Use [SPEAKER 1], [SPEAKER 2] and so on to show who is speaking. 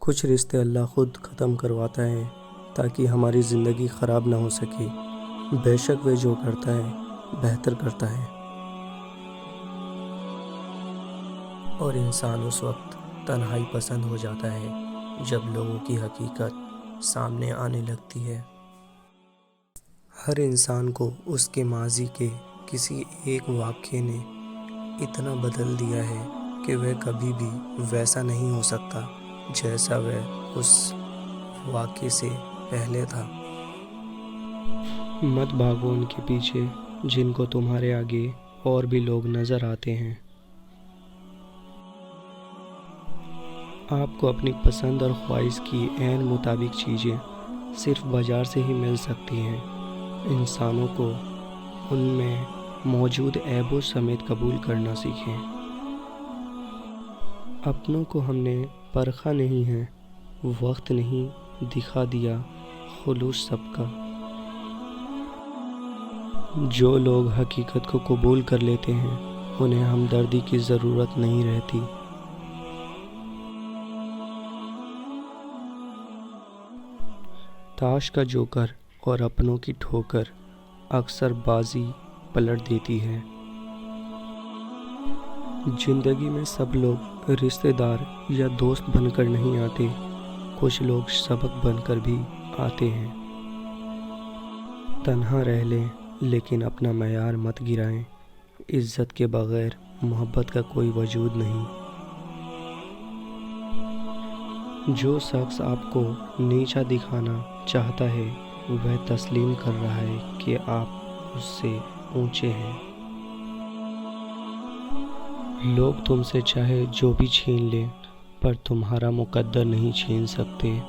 [SPEAKER 1] کچھ رشتے اللہ خود ختم کرواتا ہے تاکہ ہماری زندگی خراب نہ ہو سکے۔ بے شک وہ جو کرتا ہے بہتر کرتا ہے۔ اور انسان اس وقت تنہائی پسند ہو جاتا ہے جب لوگوں کی حقیقت سامنے آنے لگتی ہے۔ ہر انسان کو اس کے ماضی کے کسی ایک واقعے نے اتنا بدل دیا ہے کہ وہ کبھی بھی ویسا نہیں ہو سکتا جیسا وہ اس واقعے سے پہلے تھا۔ مت بھاگو ان کے پیچھے جن کو تمہارے آگے اور بھی لوگ نظر آتے ہیں۔ آپ کو اپنی پسند اور خواہش کی عین مطابق چیزیں صرف بازار سے ہی مل سکتی ہیں۔ انسانوں کو ان میں موجود عیبوں سمیت قبول کرنا سیکھیں۔ اپنوں کو ہم نے پرکھا نہیں ہے، وقت نہیں دکھا دیا خلوص سب کا۔ جو لوگ حقیقت کو قبول کر لیتے ہیں انہیں ہمدردی کی ضرورت نہیں رہتی۔ تاش کا جوکر اور اپنوں کی ٹھوکر اکثر بازی پلٹ دیتی ہے۔ زندگی میں سب لوگ رشتہ دار یا دوست بن کر نہیں آتے، کچھ لوگ سبق بن کر بھی آتے ہیں۔ تنہا رہ لیں لیکن اپنا معیار مت گرائیں، عزت کے بغیر محبت کا کوئی وجود نہیں۔ جو شخص آپ کو نیچا دکھانا چاہتا ہے وہ تسلیم کر رہا ہے کہ آپ اس سے اونچے ہیں۔ لوگ تم سے چاہے جو بھی چھین لیں پر تمہارا مقدر نہیں چھین سکتے۔